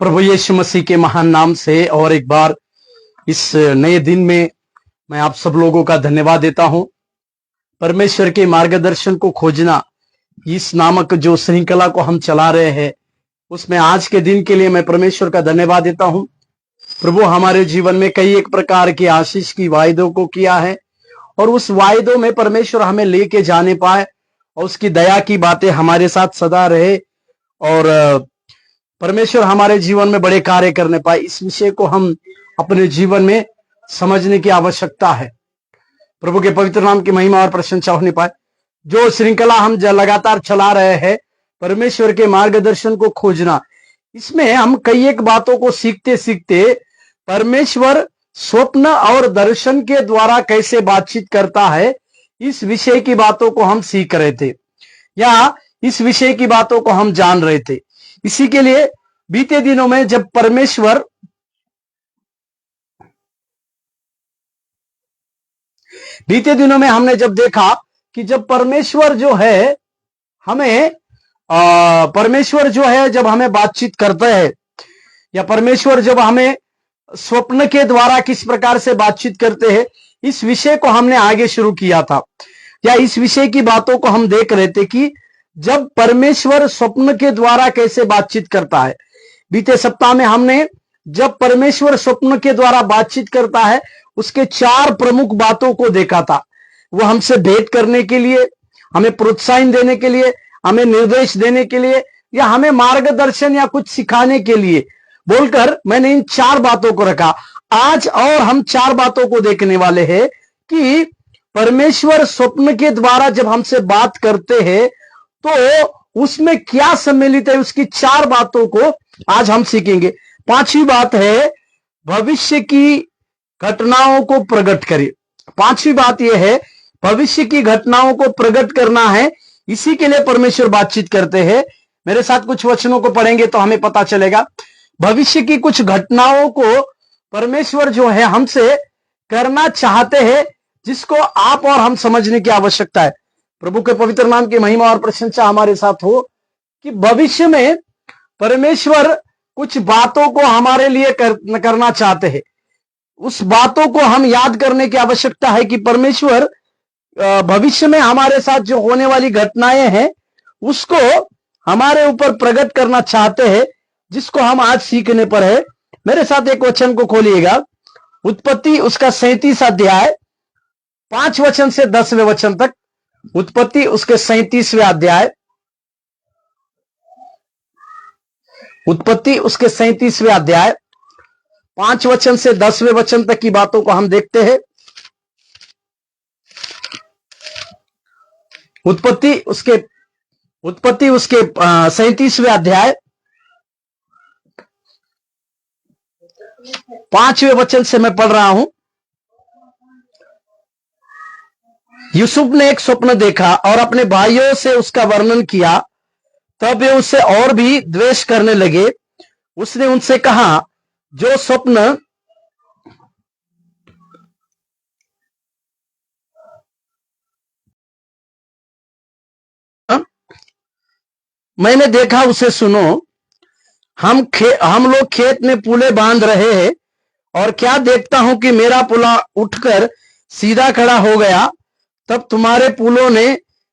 प्रभु यीशु मसीह के महान नाम से और एक बार इस नए दिन में मैं आप सब लोगों का धन्यवाद देता हूं। परमेश्वर के मार्गदर्शन को खोजना, इस नामक जो श्रृंखला को हम चला रहे हैं, उसमें आज के दिन के लिए मैं परमेश्वर का धन्यवाद देता हूं। प्रभु हमारे जीवन में कई एक प्रकार की आशीष की वायदों को किया है और उस वायदों में परमेश्वर हमें लेके जाने पाए और उसकी दया की बातें हमारे साथ सदा रहे और परमेश्वर हमारे जीवन में बड़े कार्य करने पाए। इस विषय को हम अपने जीवन में समझने की आवश्यकता है। प्रभु के पवित्र नाम की महिमा और प्रशंसा होने पाए। जो श्रृंखला हम लगातार चला रहे हैं, परमेश्वर के मार्गदर्शन को खोजना, इसमें हम कई एक बातों को सीखते सीखते परमेश्वर स्वप्न और दर्शन के द्वारा कैसे बातचीत करता है, इस विषय की बातों को हम सीख रहे थे या इस विषय की बातों को हम जान रहे थे। इसी के लिए बीते दिनों में जब हमने जब देखा कि जब परमेश्वर जो है हमें जब हमें बातचीत करते हैं या परमेश्वर जब हमें स्वप्न के द्वारा किस प्रकार से बातचीत करते हैं, इस विषय को हमने आगे शुरू किया था या इस विषय की बातों को हम देख रहे थे कि जब परमेश्वर स्वप्न के द्वारा कैसे बातचीत करता है। बीते सप्ताह में हमने जब परमेश्वर स्वप्न के द्वारा बातचीत करता है, उसके 4 प्रमुख बातों को देखा था। वो हमसे भेंट करने के लिए, हमें प्रोत्साहन देने के लिए, हमें निर्देश देने के लिए या हमें मार्गदर्शन या कुछ सिखाने के लिए बोलकर मैंने इन 4 बातों को रखा। आज और हम 4 बातों को देखने वाले हैं कि परमेश्वर स्वप्न के द्वारा जब हमसे बात करते हैं तो उसमें क्या सम्मिलित है, उसकी 4 बातों को आज हम सीखेंगे। 5वीं बात है भविष्य की घटनाओं को प्रकट करें। 5वीं बात यह है भविष्य की घटनाओं को प्रकट करना है। इसी के लिए परमेश्वर बातचीत करते हैं। मेरे साथ कुछ वचनों को पढ़ेंगे तो हमें पता चलेगा। भविष्य की कुछ घटनाओं को परमेश्वर जो है हमसे करना चाहते हैं, जिसको आप और हम समझने की आवश्यकता है। प्रभु के पवित्र नाम की महिमा और प्रशंसा हमारे साथ हो कि भविष्य में परमेश्वर कुछ बातों को हमारे लिए करना चाहते हैं। उस बातों को हम याद करने की आवश्यकता है कि परमेश्वर भविष्य में हमारे साथ जो होने वाली घटनाएं हैं उसको हमारे ऊपर प्रकट करना चाहते हैं, जिसको हम आज सीखने पर है। मेरे साथ एक वचन को खोलिएगा, उत्पत्ति उसका 37 अध्याय 5 वचन से 10वें वचन तक। उत्पत्ति उसके 37वें अध्याय, उत्पत्ति उसके 37वें अध्याय 5 वचन से 10वें वचन तक की बातों को हम देखते हैं। उत्पत्ति उसके 37वें अध्याय 5वें वचन से मैं पढ़ रहा हूं। यूसुफ ने एक स्वप्न देखा और अपने भाइयों से उसका वर्णन किया। तब वे उससे और भी द्वेष करने लगे। उसने उनसे कहा, जो स्वप्न मैंने देखा उसे सुनो। हम लोग खेत में पुले बांध रहे हैं और क्या देखता हूं कि मेरा पुला उठकर सीधा खड़ा हो गया। तब तुम्हारे पुलों ने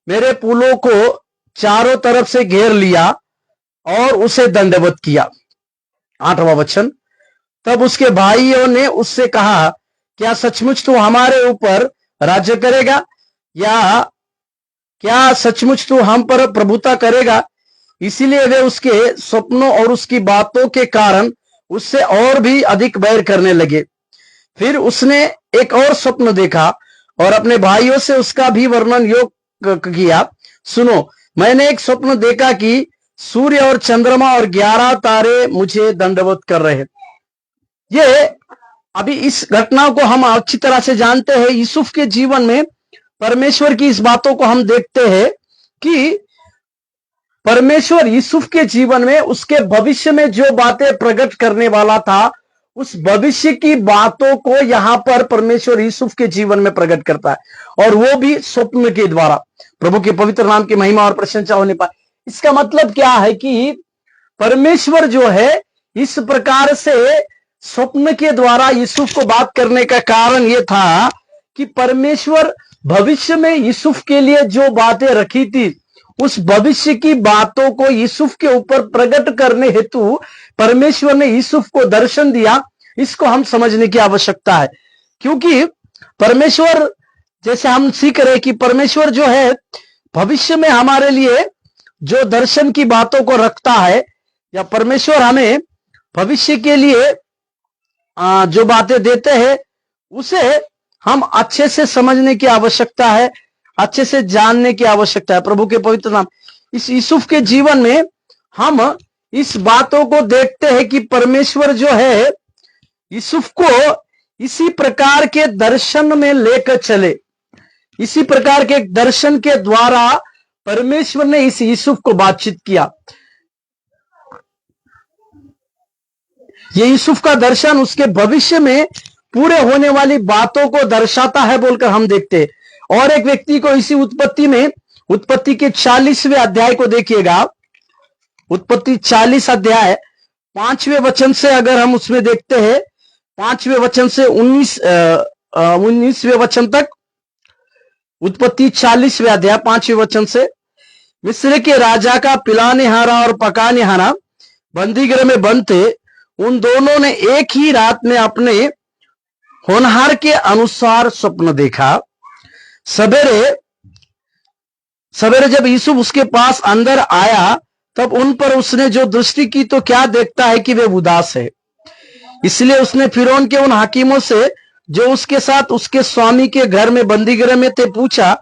मेरे पुलों को चारों तरफ से घेर लिया और उसे दंडवत किया। 8वां वचन, तब उसके भाइयों ने उससे कहा, क्या सचमुच तू हमारे ऊपर राज्य करेगा या क्या सचमुच तू हम पर प्रभुता करेगा? इसीलिए वे उसके स्वप्नों और उसकी बातों के कारण उससे और भी अधिक बैर करने लगे। फिर उसने एक और स्वप्न देखा और अपने भाइयों से उसका भी वर्णन योग किया। सुनो, मैंने एक स्वप्न देखा कि सूर्य और चंद्रमा और 11 तारे मुझे दंडवत कर रहे हैं। ये अभी इस घटना को हम अच्छी तरह से जानते हैं। यूसुफ के जीवन में परमेश्वर की इस बातों को हम देखते हैं कि परमेश्वर यूसुफ के जीवन में उसके भविष्य में जो बातें प्रकट करने वाला था, उस भविष्य की बातों को यहां पर परमेश्वर यूसुफ के जीवन में प्रकट करता है और वो भी स्वप्न के द्वारा। प्रभु के पवित्र नाम की महिमा और प्रशंसा होने पाए। इसका मतलब क्या है कि परमेश्वर जो है इस प्रकार से स्वप्न के द्वारा यूसुफ को बात करने का कारण यह था कि परमेश्वर भविष्य में यूसुफ के लिए जो बातें रखी थी, उस भविष्य की बातों को यूसुफ के ऊपर प्रकट करने हेतु परमेश्वर ने यूसुफ को दर्शन दिया। इसको हम समझने की आवश्यकता है, क्योंकि परमेश्वर, जैसे हम सीख रहे कि परमेश्वर जो है भविष्य में हमारे लिए जो दर्शन की बातों को रखता है, या परमेश्वर हमें भविष्य के लिए जो बातें देते हैं, उसे हम अच्छे से समझने की आवश्यकता है, अच्छे से जानने की आवश्यकता है। प्रभु के पवित्र नाम। इस यूसुफ के जीवन में हम इस बातों को देखते हैं कि परमेश्वर जो है यूसुफ को इसी प्रकार के दर्शन में लेकर चले। इसी प्रकार के दर्शन के द्वारा परमेश्वर ने इस यूसुफ को बातचीत किया। ये यूसुफ का दर्शन उसके भविष्य में पूरे होने वाली बातों को दर्शाता है बोलकर हम देखते हैं। और एक व्यक्ति को इसी उत्पत्ति में, उत्पत्ति के 40वें अध्याय को देखिएगा। उत्पत्ति 40 अध्याय 5वें वचन से अगर हम उसमें देखते हैं, 5वें वचन से 19वें वचन तक, उत्पत्ति 40वें अध्याय 5वें वचन से, मिस्र के राजा का पिलाने हारा और पकाने हारा बंदीगृह में बंद थे। उन दोनों ने एक ही रात में अपने होनहार के अनुसार स्वप्न देखा। सवेरे सवेरे जब यूसुफ उसके पास अंदर आया, तब उन पर उसने जो दृष्टि की तो क्या देखता है कि वे उदास है। इसलिए उसने फिरौन के उन हाकिमों से जो उसके साथ उसके स्वामी के घर में बंदीगृह में थे पूछा,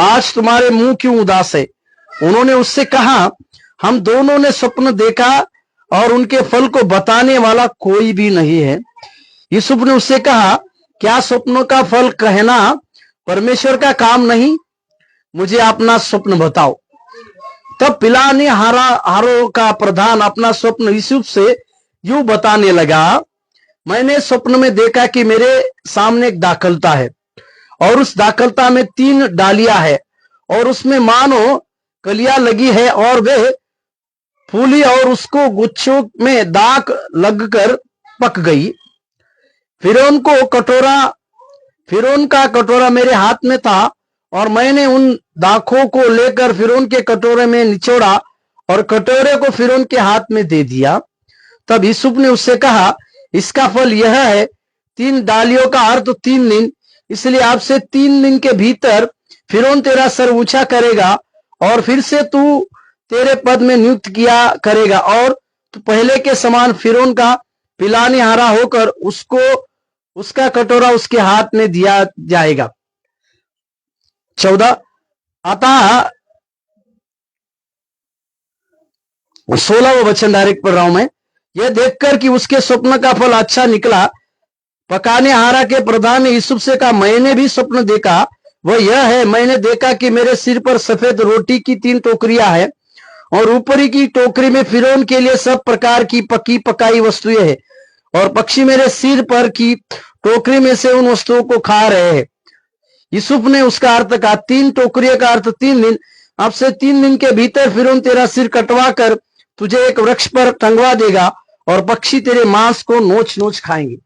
आज तुम्हारे मुंह क्यों उदास है? उन्होंने उससे कहा, हम दोनों ने स्वप्न देखा और उनके फल को बताने वाला कोई भी नहीं है। यूसुफ ने उससे कहा, क्या स्वप्नों का फल कहना परमेश्वर का काम नहीं? मुझे अपना स्वप्न बताओ। तब पिलाने हारों का प्रधान अपना स्वप्न यूसुफ से यूं बताने लगा, मैंने स्वप्न में देखा कि मेरे सामने एक दाखलता है और उस दाखलता में 3 डालियां है और उसमें मानो कलियां लगी है और वे फूली और उसको गुच्छों में दाग लगकर पक गई। फिरौन का कटोरा मेरे हाथ में था और मैंने उन दाखों को लेकर फिरौन के कटोरे में निचोड़ा और कटोरे को फिरौन के हाथ में दे दिया। तब यूसुफ ने उससे कहा, इसका फल यह है, 3 डालियों का अर्थ 3 दिन, इसलिए आपसे 3 दिन के भीतर फिरौन तेरा सर ऊंचा करेगा और फिर से तू तेरे पद में नियुक्त किया करेगा और तू पहले के समान फिरौन का पिलाने हारा होकर उसका कटोरा उसके हाथ में दिया जाएगा। 14 अतः 16वां वचन डायरेक्ट पढ़ रहा हूं मैं। यह देखकर कि उसके स्वप्न का फल अच्छा निकला, पकाने हारा के प्रधान ने यूसुफ से कहा, मैंने भी स्वप्न देखा, वह यह है, मैंने देखा कि मेरे सिर पर सफेद रोटी की 3 टोकरियां हैं और ऊपरी की टोकरी में फिरौन के लिए सब प्रकार की पकी पकाई वस्तुएं हैं और पक्षी मेरे सिर पर की टोकरी में से उन वस्तुओं को खा रहे हैं। यूसुफ ने उसका अर्थ कहा, 3 टोकरियों का अर्थ 3 दिन, अब से 3 दिन के भीतर फिरौन तेरा सिर कटवा कर तुझे एक वृक्ष पर टंगवा देगा और पक्षी तेरे मांस को नोच नोच खाएंगे।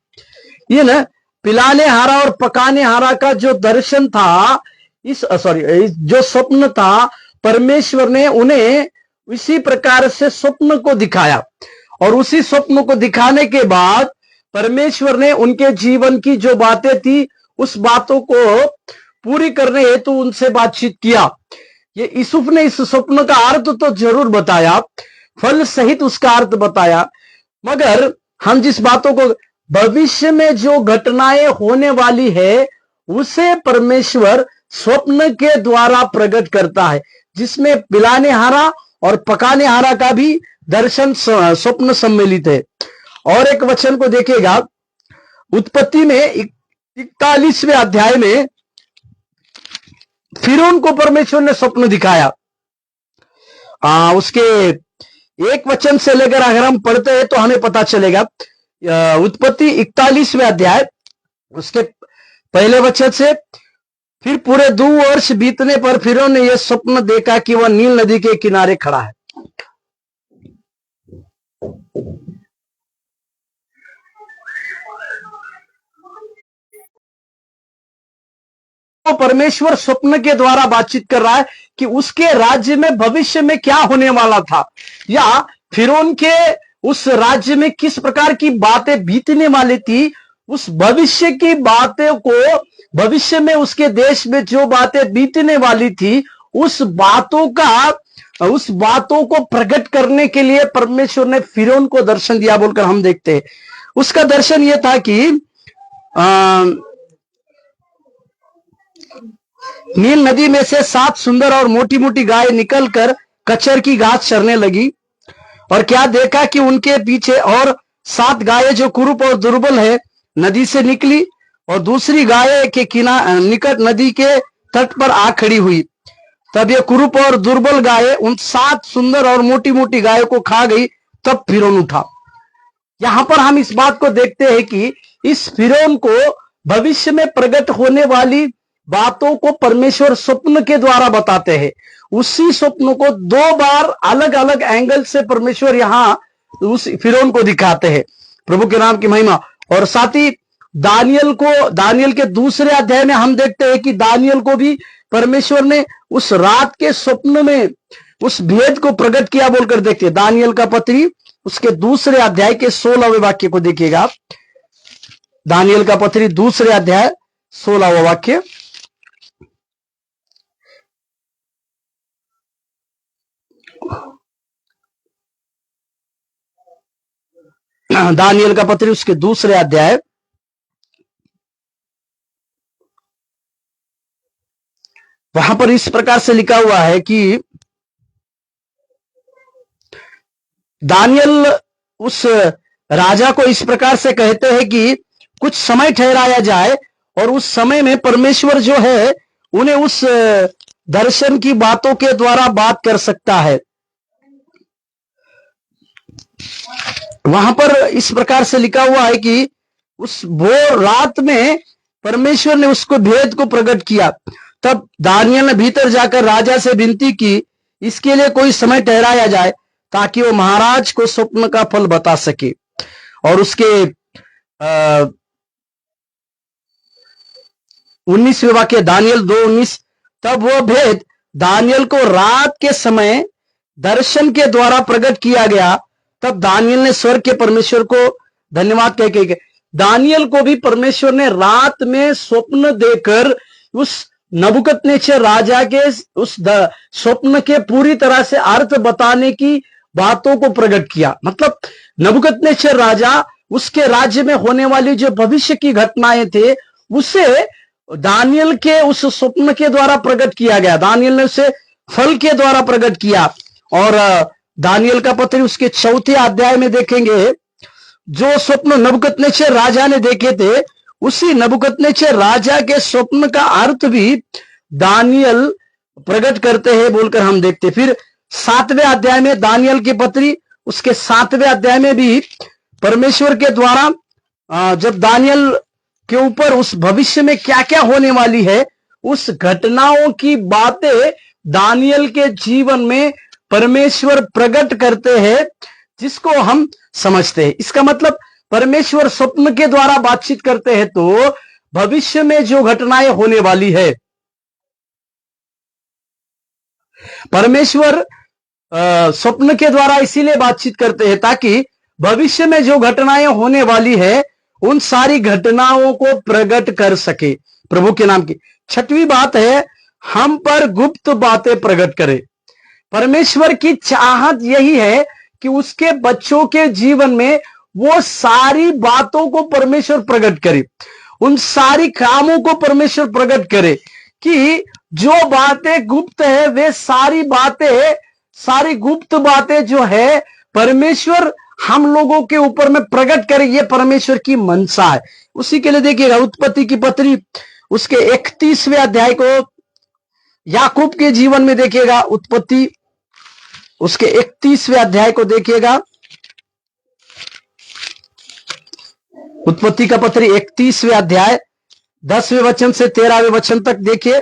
ये ना पिलाने हारा और पकाने हारा का जो दर्शन था, जो स्वप्न था, परमेश्वर ने उन्हें इसी प्रकार से स्वप्न को दिखाया और उसी स्वप्न को दिखाने के बाद परमेश्वर ने उनके जीवन की जो बातें थी उस बातों को पूरी करने हेतु उनसे बातचीत किया। ये यूसुफ ने इस स्वप्न का अर्थ तो जरूर बताया, फल सहित उसका अर्थ बताया, मगर हम जिस बातों को भविष्य में जो घटनाएं होने वाली है उसे परमेश्वर स्वप्न के द्वारा प्रकट करता है, जिसमें पिलाने हारा और पकाने हारा का भी दर्शन स्वप्न सम्मिलित है। और एक वचन को देखिएगा, उत्पत्ति में 41वें अध्याय में फिरौन को परमेश्वर ने स्वप्न दिखाया। उसके एक वचन से लेकर अगर हम पढ़ते हैं तो हमें पता चलेगा। उत्पत्ति 41वें अध्याय उसके पहले वचन से, फिर पूरे 2 वर्ष बीतने पर फिरौन ने यह स्वप्न देखा कि वह नील नदी के किनारे खड़ा है। परमेश्वर स्वप्न के द्वारा बातचीत कर रहा है कि उसके राज्य में भविष्य में क्या होने वाला था, या फिरौन के उस राज्य में किस प्रकार की बातें बीतने वाली थी, उस भविष्य की बातें को, भविष्य में उसके देश में जो बातें बीतने वाली थी, उस बातों को प्रकट करने के लिए परमेश्वर ने फिरौन को दर्शन दिया बोलकर हम देखते हैं। उसका दर्शन यह था कि नील नदी में से 7 सुंदर और मोटी मोटी गाय निकलकर कचर की घास चरने लगी, और क्या देखा कि उनके पीछे और 7 गायें जो कुरूप और दुर्बल है नदी से निकली, और दूसरी गाय के निकट नदी के तट पर आ खड़ी हुई। तब ये कुरूप और दुर्बल गाय उन 7 सुंदर और मोटी मोटी गायों को खा गई। तब फिरौन उठा। यहां पर हम इस बात को देखते हैं कि इस फिरौन को भविष्य में प्रकट होने वाली बातों को परमेश्वर स्वप्न के द्वारा बताते हैं। उसी स्वप्न को 2 बार अलग अलग एंगल से परमेश्वर यहां उस फिरौन को दिखाते हैं। प्रभु के नाम की महिमा। और साथ ही दानियल के दूसरे अध्याय में हम देखते हैं कि दानियल को भी परमेश्वर ने उस रात के स्वप्न में उस भेद को प्रकट किया बोलकर देखते हैं। दानियल का पत्री उसके दूसरे अध्याय के 16वें वाक्य को देखिएगा। दानियल का पत्री दूसरे अध्याय 16वां वाक्य। दानियल का पत्री उसके दूसरे अध्याय वहां पर इस प्रकार से लिखा हुआ है कि दानियल उस राजा को इस प्रकार से कहते हैं कि कुछ समय ठहराया जाए, और उस समय में परमेश्वर जो है उन्हें उस दर्शन की बातों के द्वारा बात कर सकता है। वहां पर इस प्रकार से लिखा हुआ है कि उस भोर रात में परमेश्वर ने उसको भेद को प्रकट किया। तब दानियल ने भीतर जाकर राजा से विनती की, इसके लिए कोई समय ठहराया जाए ताकि वो महाराज को स्वप्न का फल बता सके। और उसके 19वें वाक्य दानियल 2:19। तब वो भेद दानियल को रात के समय दर्शन के द्वारा प्रकट किया गया। तब दानियल ने स्वर्ग के परमेश्वर को धन्यवाद कह के, दानियल को भी परमेश्वर ने रात में स्वप्न देकर उस नबूकदनेस्सर राजा के उस स्वप्न के पूरी तरह से अर्थ बताने की बातों को प्रकट किया। मतलब नबूकदनेस्सर राजा, उसके राज्य में होने वाली जो भविष्य की घटनाएं थे उसे दानियल के उस स्वप्न के द्वारा प्रकट किया गया। दानियल ने उसे फल के द्वारा प्रकट किया। और दानियल का पत्र उसके 4थे अध्याय में देखेंगे, जो स्वप्न नबूकदनेस्सर राजा ने देखे थे, उसी नबूकदनेस्सर राजा के स्वप्न का अर्थ भी दानियल प्रकट करते हैं बोलकर हम देखते। फिर 7वें अध्याय में दानियल की पत्री उसके 7वें अध्याय में भी परमेश्वर के द्वारा जब दानियल के ऊपर उस भविष्य में क्या क्या होने वाली है, उस घटनाओं की बातें दानियल के जीवन में परमेश्वर प्रकट करते हैं, जिसको हम समझते हैं। इसका मतलब परमेश्वर स्वप्न के द्वारा बातचीत करते हैं तो भविष्य में जो घटनाएं होने वाली है, परमेश्वर स्वप्न के द्वारा इसीलिए बातचीत करते हैं ताकि भविष्य में जो घटनाएं होने वाली है उन सारी घटनाओं को प्रकट कर सके। प्रभु के नाम की 6वीं बात है, हम पर गुप्त बातें प्रकट करे। परमेश्वर की चाहत यही है कि उसके बच्चों के जीवन में वो सारी बातों को परमेश्वर प्रकट करे, उन सारी कामों को परमेश्वर प्रकट करे, कि जो बातें गुप्त है वे सारी गुप्त बातें जो है परमेश्वर हम लोगों के ऊपर में प्रकट करे। ये परमेश्वर की मनसा है। उसी के लिए देखिएगा उत्पत्ति की पत्री उसके 31वें अध्याय को याकूब के जीवन में देखिएगा। उत्पत्ति उसके 31वें अध्याय को देखिएगा। उत्पत्ति का पत्री 31वें अध्याय 10वें वचन से 13वें वचन तक देखिए।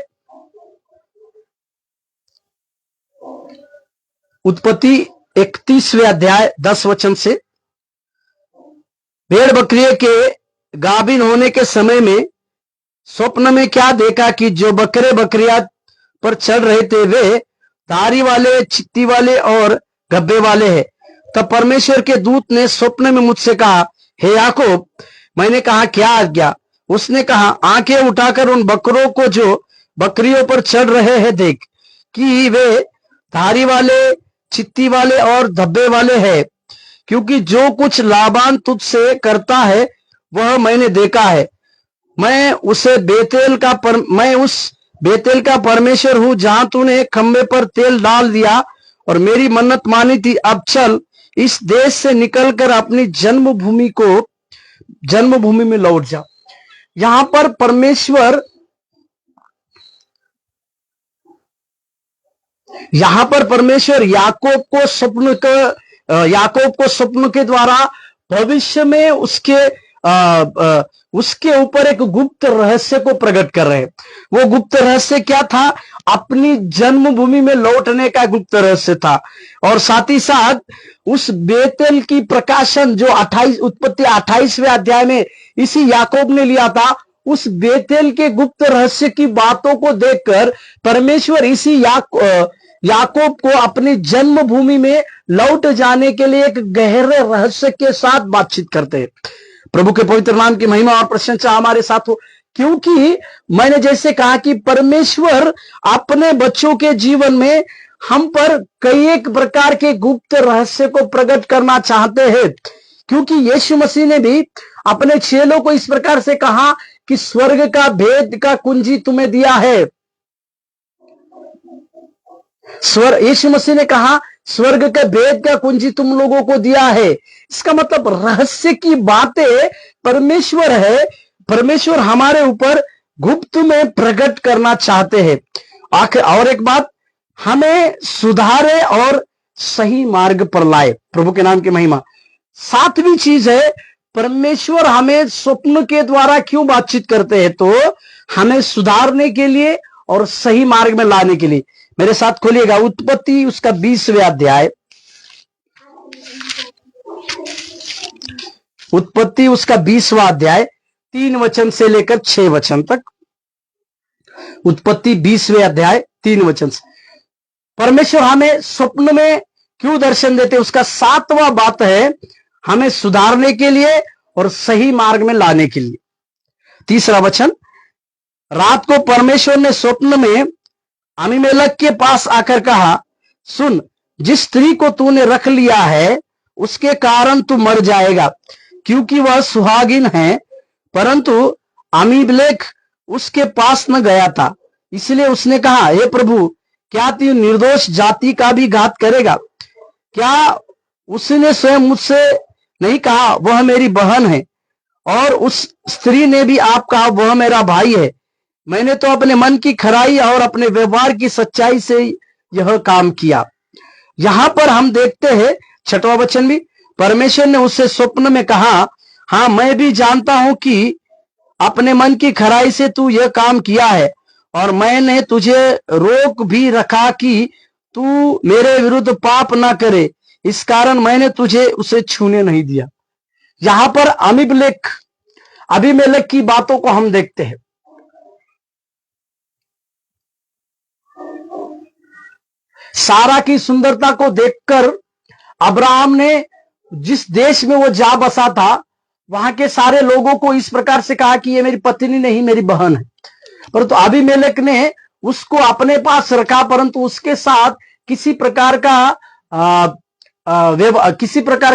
उत्पत्ति 31वें अध्याय 10 वचन से, भेड़ बकरियों के गाभिन होने के समय में स्वप्न में क्या देखा कि जो बकरे बकरियां पर चढ़ रहे थे वे धारी वाले, चित्ती वाले और गब्बे वाले हैं। तब परमेश्वर के दूत ने स्वप्न में मुझसे कहा, हे याकूब। मैंने कहा, क्या आज्ञा? उसने कहा, आंखें उठाकर उन बकरों को जो बकरियों पर चढ़ रहे हैं देख, कि वे धारी वाले, चित्ती वाले और धब्बे वाले हैं, क्योंकि जो कुछ लाबान तुझसे करता है वह मैंने देखा है। मैं उस बेतेल का परमेश्वर हूं, जहां तूने खंबे पर तेल डाल दिया और मेरी मन्नत मानी थी। अब चल, इस देश से निकलकर अपनी जन्मभूमि में लौट जा। यहां पर परमेश्वर याकूब को स्वप्न के द्वारा भविष्य में उसके ऊपर एक गुप्त रहस्य को प्रकट कर रहे हैं। वो गुप्त रहस्य क्या था? अपनी जन्मभूमि में लौटने का गुप्त रहस्य था। और साथ ही साथ उस बेतेल की प्रकाशन जो उत्पत्ति 28वें अध्याय में इसी याकूब ने लिया था, उस बेतेल के गुप्त रहस्य की बातों को देखकर परमेश्वर इसी याकूब को अपनी जन्मभूमि में लौट जाने के लिए एक गहरे रहस्य के साथ बातचीत करते हैं। प्रभु के पवित्र नाम की महिमा और प्रशंसा हमारे साथ हो। क्योंकि मैंने जैसे कहा कि परमेश्वर अपने बच्चों के जीवन में हम पर कई एक प्रकार के गुप्त रहस्य को प्रकट करना चाहते हैं। क्योंकि यीशु मसीह ने भी अपने चेलों को इस प्रकार से कहा कि स्वर्ग का भेद का कुंजी तुम्हें दिया है। यीशु मसीह ने कहा, स्वर्ग के भेद का कुंजी तुम लोगों को दिया है। इसका मतलब रहस्य की बातें परमेश्वर है। परमेश्वर हमारे ऊपर गुप्त में प्रकट करना चाहते हैं। आखिर और एक बात, हमें सुधारे और सही मार्ग पर लाए। प्रभु के नाम की महिमा। सातवीं चीज है, परमेश्वर हमें स्वप्न के द्वारा क्यों बातचीत करते हैं? तो हमें सुधारने के लिए और सही मार्ग में लाने के लिए। मेरे साथ खोलिएगा उत्पत्ति उसका 20वां अध्याय। उत्पत्ति उसका 20वां अध्याय 3 वचन से लेकर 6 वचन तक। उत्पत्ति 20वें अध्याय 3 वचन से। परमेश्वर हमें स्वप्न में क्यों दर्शन देते? उसका 7वां बात है, हमें सुधारने के लिए और सही मार्ग में लाने के लिए। 3रा वचन, रात को परमेश्वर ने स्वप्न में अमीमेलेक के पास आकर कहा, सुन, जिस स्त्री को तूने रख लिया है उसके कारण तू मर जाएगा, क्योंकि वह सुहागिन है। परंतु अमीमेलेक उसके पास न गया था। इसलिए उसने कहा, हे प्रभु, क्या तू निर्दोष जाति का भी घात करेगा? क्या उसने स्वयं मुझसे नहीं कहा, वह मेरी बहन है? और उस स्त्री ने भी आप कहा, वह मेरा भाई है। मैंने तो अपने मन की खराई और अपने व्यवहार की सच्चाई से यह काम किया। यहां पर हम देखते हैं 6वां वचन भी, परमेश्वर ने उससे स्वप्न में कहा, हां, मैं भी जानता हूं कि अपने मन की खराई से तू यह काम किया है, और मैंने तुझे रोक भी रखा कि तू मेरे विरुद्ध पाप ना करे। इस कारण मैंने तुझे उसे छूने नहीं दिया। यहां पर अबीमेलेक की बातों को हम देखते हैं। सारा की सुंदरता को देखकर अब्राहम ने जिस देश में वो जा बसा था, वहां के सारे लोगों को इस प्रकार से कहा कि ये मेरी पत्नी नहीं, मेरी बहन है। परंतु अबीमेलेक ने उसको अपने पास रखा, परंतु उसके साथ किसी प्रकार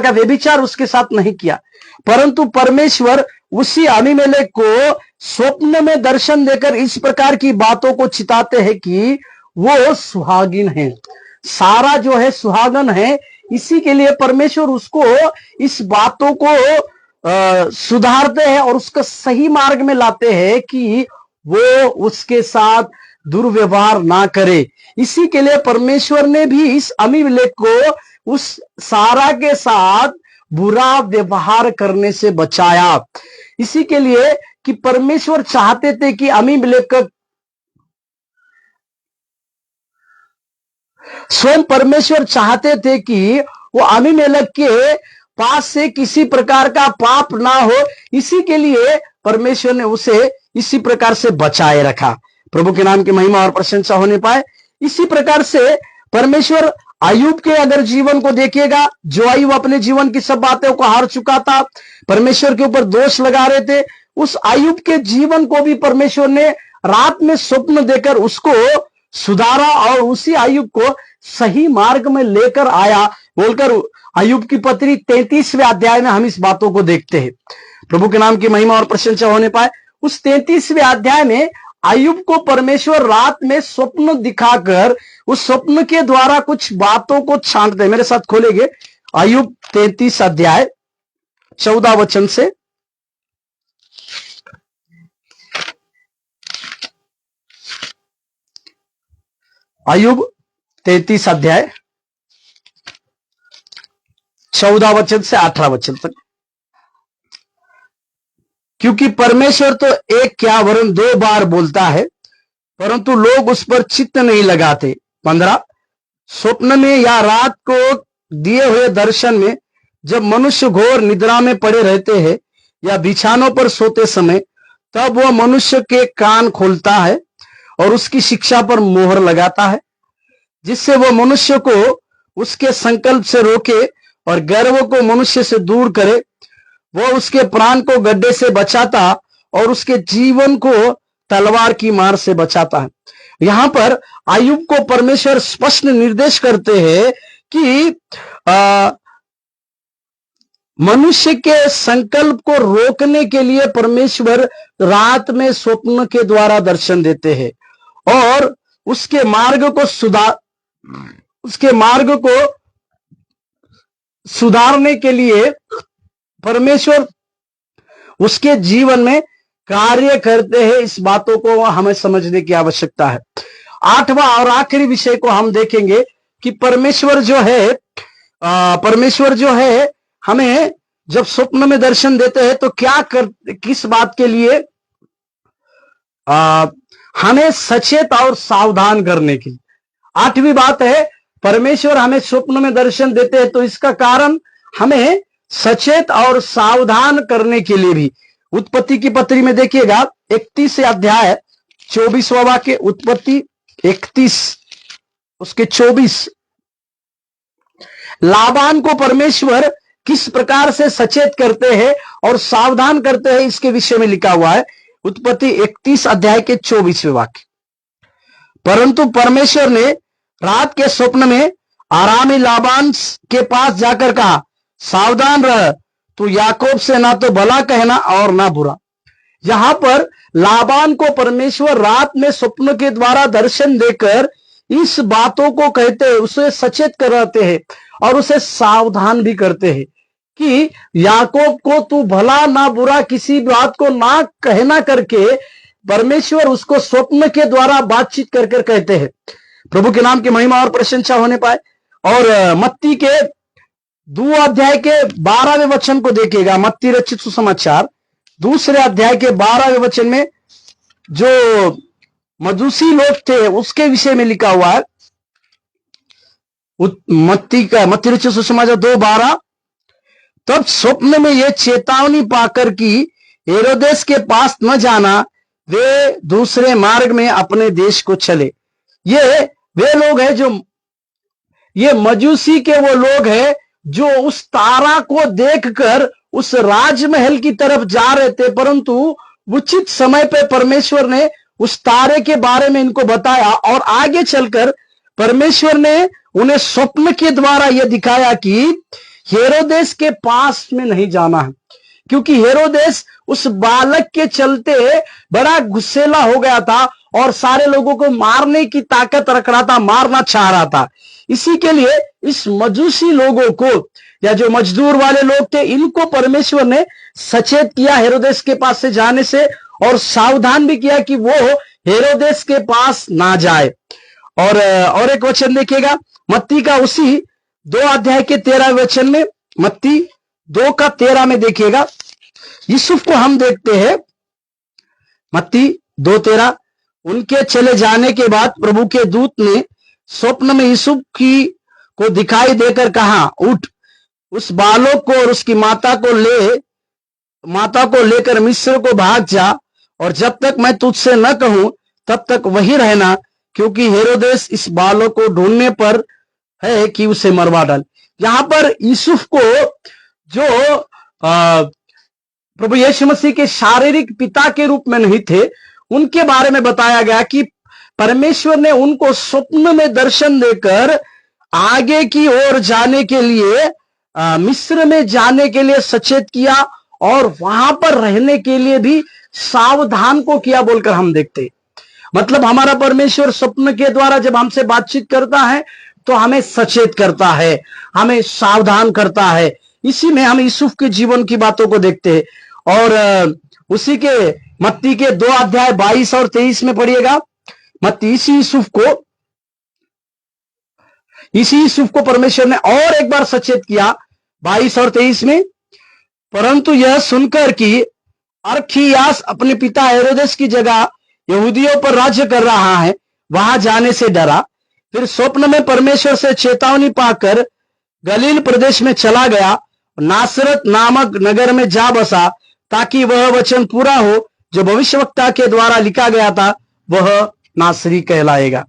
का व्यभिचार उसके साथ नहीं किया। परंतु परमेश्वर उसी अबीमेलेक को स्वप्न में दर्शन देकर इस प्रकार की बातों को चिताते हैं कि वो सुहागिन है। सारा जो है सुहागन है। इसी के लिए परमेश्वर उसको इस बातों को सुधारते हैं और उसका सही मार्ग में लाते हैं कि वो उसके साथ दुर्व्यवहार ना करे। इसी के लिए परमेश्वर ने भी इस अबीमेलेक को उस सारा के साथ बुरा व्यवहार करने से बचाया। इसी के लिए कि परमेश्वर चाहते थे कि अबीमेलेक स्वयं परमेश्वर चाहते थे कि वो अबीमेलेक के पास से किसी प्रकार का पाप ना हो। इसी के लिए परमेश्वर ने उसे इसी प्रकार से बचाए रखा। प्रभु के नाम की महिमा और प्रशंसा होने पाए। इसी प्रकार से परमेश्वर अय्यूब के अगर जीवन को देखिएगा, जो अय्यूब अपने जीवन की सब बातों को हार चुका था, परमेश्वर के ऊपर दोष लगा रहे थे, उस अय्यूब के जीवन को भी परमेश्वर ने रात में स्वप्न देकर उसको सुधारा और उसी अय्यूब को सही मार्ग में लेकर आया बोलकर अय्यूब की पत्री 33वें अध्याय में हम इस बातों को देखते हैं। प्रभु के नाम की महिमा और प्रशंसा होने पाए। उस 33वें अध्याय में अय्यूब को परमेश्वर रात में स्वप्न दिखाकर उस स्वप्न के द्वारा कुछ बातों को छांटते हैं। मेरे साथ खोलेंगे अय्यूब 33 अध्याय 14 वचन से। अय्यूब 33 अध्याय 14 वचन से 18 वचन तक। क्योंकि परमेश्वर तो एक क्या वरन 2 बार बोलता है, परंतु लोग उस पर चित्त नहीं लगाते। 15 स्वप्न में या रात को दिए हुए दर्शन में जब मनुष्य घोर निद्रा में पड़े रहते हैं या बिछानों पर सोते समय, तब वह मनुष्य के कान खोलता है और उसकी शिक्षा पर मोहर लगाता है, जिससे वह मनुष्य को उसके संकल्प से रोके और गर्व को मनुष्य से दूर करे। वह उसके प्राण को गड्ढे से बचाता और उसके जीवन को तलवार की मार से बचाता है। यहां पर अय्यूब को परमेश्वर स्पष्ट निर्देश करते हैं कि मनुष्य के संकल्प को रोकने के लिए परमेश्वर रात में स्वप्न के द्वारा दर्शन देते हैं और उसके मार्ग को सुधारने के लिए परमेश्वर उसके जीवन में कार्य करते हैं। इस बातों को हमें समझने की आवश्यकता है। 8वां और आखिरी विषय को हम देखेंगे कि परमेश्वर जो है हमें जब स्वप्न में दर्शन देते हैं तो किस बात के लिए हमें सचेत और सावधान करने की। 8वीं बात है, परमेश्वर हमें स्वप्न में दर्शन देते हैं तो इसका कारण हमें सचेत और सावधान करने के लिए भी। उत्पत्ति की पत्री में देखिएगा 31 अध्याय 24वां वाक्य, उत्पत्ति 31 उसके 24। लाबान को परमेश्वर किस प्रकार से सचेत करते हैं और सावधान करते हैं इसके विषय में लिखा हुआ है। उत्पत्ति 31 अध्याय के 24वें वाक्य। परंतु परमेश्वर ने रात के स्वप्न में आरामी लाबान के पास जाकर कहा, सावधान रह, तू याकूब से ना तो भला कहना और ना बुरा। यहां पर लाबान को परमेश्वर रात में स्वप्न के द्वारा दर्शन देकर इस बातों को कहते हैं, उसे सचेत कराते हैं और उसे सावधान भी करते हैं कि याकूब को तू भला ना बुरा किसी बात को ना कहना करके परमेश्वर उसको स्वप्न के द्वारा बातचीत कर कहते हैं। प्रभु के नाम की महिमा और प्रशंसा होने पाए। और मत्ती के 2 अध्याय के 12वें वचन को देखिएगा। मत्ती रचित सुसमाचार 2 अध्याय के 12वें वचन में जो मजूसी लोग थे उसके विषय में लिखा हुआ है। मत्ती रचित सुसमाचार 2:12। तब स्वप्न में यह चेतावनी पाकर कि हेरोदेस के पास न जाना, वे दूसरे मार्ग में अपने देश को चले। वे लोग हैं ये मजूसी के वो लोग हैं जो उस तारा को देखकर उस राजमहल की तरफ जा रहे थे, परंतु उचित समय पे परमेश्वर ने उस तारे के बारे में इनको बताया और आगे चलकर परमेश्वर ने उन्हें स्वप्न के द्वारा यह दिखाया कि हेरोदेस के पास में नहीं जाना है, क्योंकि हेरोदेस उस बालक के चलते बड़ा गुस्सेला हो गया था और सारे लोगों को मारने की ताकत रख रहा था, मारना चाह रहा था। इसी के लिए इस मजूसी लोगों को या जो मजदूर वाले लोग थे इनको परमेश्वर ने सचेत किया हेरोदेस के पास से जाने से और सावधान भी किया कि वो हेरोदेस के पास ना जाए। और एक वचन देखिएगा मत्ती का उसी 2 अध्याय के 13 वचन में, मत्ती 2 का 13 में देखिएगा। यूसुफ को हम देखते हैं। मत्ती 2:13। उनके चले जाने के बाद प्रभु के दूत ने स्वप्न में यूसुफ को दिखाई देकर कहा, उठ, उस बालक को और उसकी माता को लेकर मिस्र को भाग जा और जब तक मैं तुझसे न कहूं तब तक वही रहना, क्योंकि हेरोदेस इस बालक को ढूंढने पर है कि उसे मरवा डाल। यहां पर यूसुफ को जो प्रभु यीशु मसीह के शारीरिक पिता के रूप में नहीं थे, उनके बारे में बताया गया कि परमेश्वर ने उनको स्वप्न में दर्शन देकर आगे की ओर जाने के लिए, मिस्र में जाने के लिए सचेत किया और वहां पर रहने के लिए भी सावधान को किया बोलकर हम देखते। मतलब हमारा परमेश्वर स्वप्न के द्वारा जब हमसे बातचीत करता है तो हमें सचेत करता है, हमें सावधान करता है। इसी में हम यूसुफ के जीवन की बातों को देखते हैं। और उसी के मत्ती के 2 अध्याय 22 और 23 में पढ़िएगा। मत्ती इसी यूसुफ को परमेश्वर ने और एक बार सचेत किया 22 और 23 में। परंतु यह सुनकर कि अरखियास अपने पिता हेरोदेस की जगह यहूदियों पर राज्य कर रहा है, वहां जाने से डरा। फिर स्वप्न में परमेश्वर से चेतावनी पाकर गलील प्रदेश में चला गया, नासरत नामक नगर में जा बसा, ताकि वह वचन पूरा हो जो भविष्यवक्ता के द्वारा लिखा गया था, वह नासरी कहलाएगा।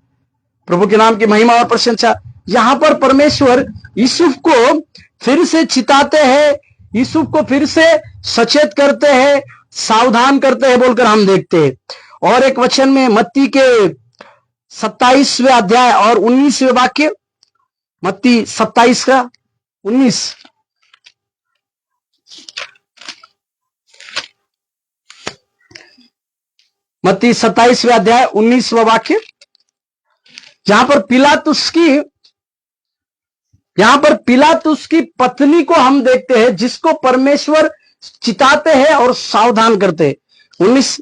प्रभु के नाम की महिमा और प्रशंसा। यहां पर परमेश्वर यूसुफ को फिर से चिताते हैं, यूसुफ को फिर से सचेत करते हैं, सावधान करते हैं बोलकर हम देखते हैं। और एक वचन में मत्ती के 27वें अध्याय और 19वें वाक्य, मत्ती 27 का 19, मत्ती 27वें अध्याय 19वां वाक्य, जहां पर पिलातुस की पत्नी को हम देखते हैं, जिसको परमेश्वर चिताते हैं और सावधान करते हैं। 19,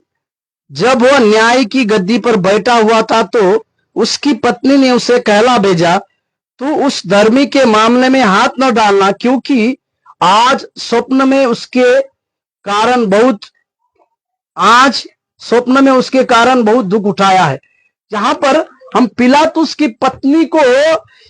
जब वह न्याय की गद्दी पर बैठा हुआ था तो उसकी पत्नी ने उसे कहला भेजा, तू उस धर्मी के मामले में हाथ न डालना, क्योंकि आज स्वप्न में उसके कारण बहुत दुख उठाया है। यहां पर हम पिलातुस की पत्नी को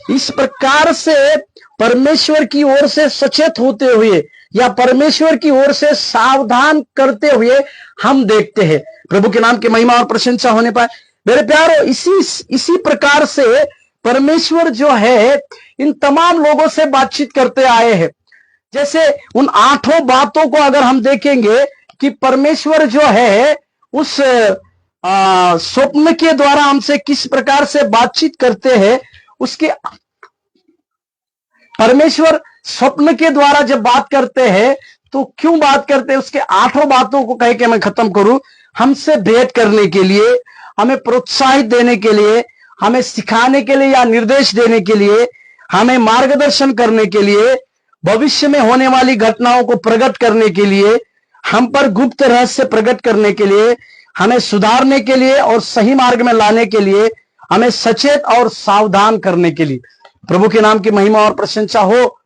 इस प्रकार से परमेश्वर की ओर से सचेत होते हुए या परमेश्वर की ओर से सावधान करते हुए हम देखते हैं। प्रभु के नाम की महिमा और प्रशंसा होने पाए। मेरे प्यारो, इसी प्रकार से परमेश्वर जो है इन तमाम लोगों से बातचीत करते आए हैं। जैसे उन 8 बातों को अगर हम देखेंगे कि परमेश्वर जो है उस स्वप्न के द्वारा हमसे किस प्रकार से बातचीत करते हैं, उसके परमेश्वर स्वप्न के द्वारा जब बात करते हैं तो क्यों बात करते हैं, उसके 8 बातों को कह के मैं खत्म करूं। हमसे भेंट करने के लिए, हमें प्रोत्साहित देने के लिए, हमें सिखाने के लिए या निर्देश देने के लिए, हमें मार्गदर्शन करने के लिए, भविष्य में होने वाली घटनाओं को प्रकट करने के लिए, हम पर गुप्त रहस्य प्रकट करने के लिए, हमें सुधारने के लिए और सही मार्ग में लाने के लिए, हमें सचेत और सावधान करने के लिए। प्रभु के नाम की महिमा और प्रशंसा हो।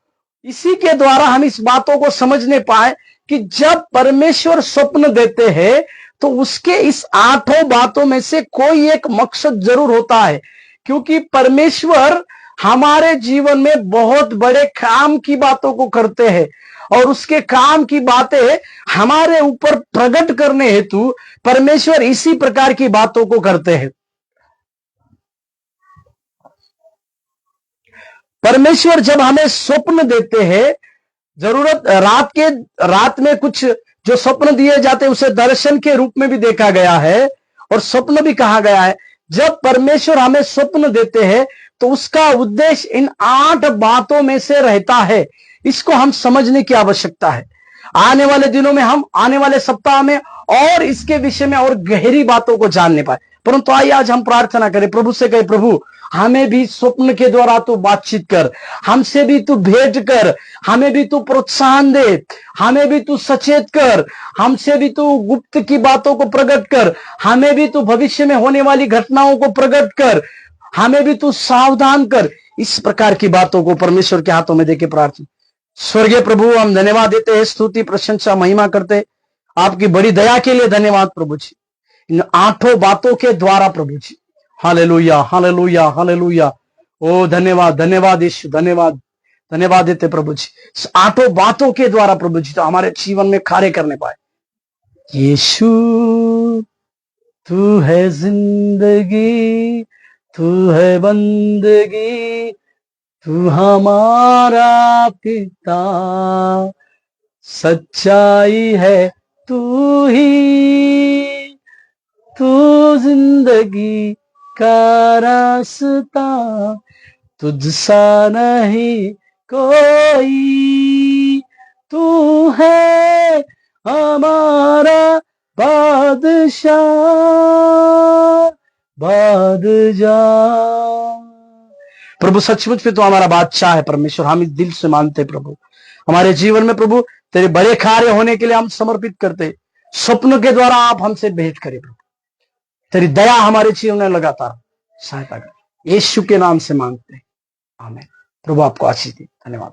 इसी के द्वारा हम इस बातों को समझने पाए कि जब परमेश्वर स्वप्न देते हैं तो उसके इस 8 बातों में से कोई एक मकसद जरूर होता है, क्योंकि परमेश्वर हमारे जीवन में बहुत बड़े काम की बातों को करते हैं और उसके काम की बातें हमारे ऊपर प्रकट करने हेतु परमेश्वर इसी प्रकार की बातों को करते हैं। परमेश्वर जब हमें स्वप्न देते हैं, जरूरत रात में कुछ जो स्वप्न दिए जाते हैं उसे दर्शन के रूप में भी देखा गया है और स्वप्न भी कहा गया है। जब परमेश्वर हमें स्वप्न देते हैं तो उसका उद्देश्य इन 8 बातों में से रहता है। इसको हम समझने की आवश्यकता है। आने वाले दिनों में हम, आने वाले सप्ताह में और इसके विषय में और गहरी बातों को जानने पाए। परंतु आइए आज हम प्रार्थना करें, प्रभु से कहें, प्रभु हमें भी स्वप्न के द्वारा तू बातचीत कर, हमसे भी तू भेंट कर, हमें भी तू प्रोत्साहन दे, हमें भी तू सचेत कर, हमसे भी तू गुप्त की बातों को प्रकट कर, हमें भी तू भविष्य में होने वाली घटनाओं को प्रकट कर, हमें भी तू सावधान कर। इस प्रकार की बातों को परमेश्वर के हाथों में देके प्रार्थना। स्वर्गीय प्रभु, हम धन्यवाद देते हैं, स्तुति प्रशंसा महिमा करते आपकी बड़ी दया के लिए धन्यवाद प्रभु जी, इन 8 बातों के द्वारा प्रभु जी। Hallelujah, hallelujah, hallelujah. ओ धन्यवाद, धन्यवाद यीशु, धन्यवाद, धन्यवाद देते प्रभु जी। इस 8 बातों के द्वारा प्रभु जी तो हमारे जीवन में कार्य करने पाए। यीशु तू है जिंदगी, तू है बंदगी, तू हमारा पिता, सच्चाई है तू ही, तू जिंदगी का रास्ता, तुझसा नहीं कोई, तू है हमारा बादशाह, बादशाह। प्रभु सचमुच में तो हमारा बादशाह है परमेश्वर, हम इस दिल से मानते प्रभु। हमारे जीवन में प्रभु तेरे बड़े कार्य होने के लिए हम समर्पित करते, स्वप्न के द्वारा आप हमसे भेंट करें प्रभु। तेरी दया हमारे जीवन में लगातार सहायता कर, यीशु के नाम से मांगते हैं, आमीन। प्रभु आपको आशीष दे, धन्यवाद।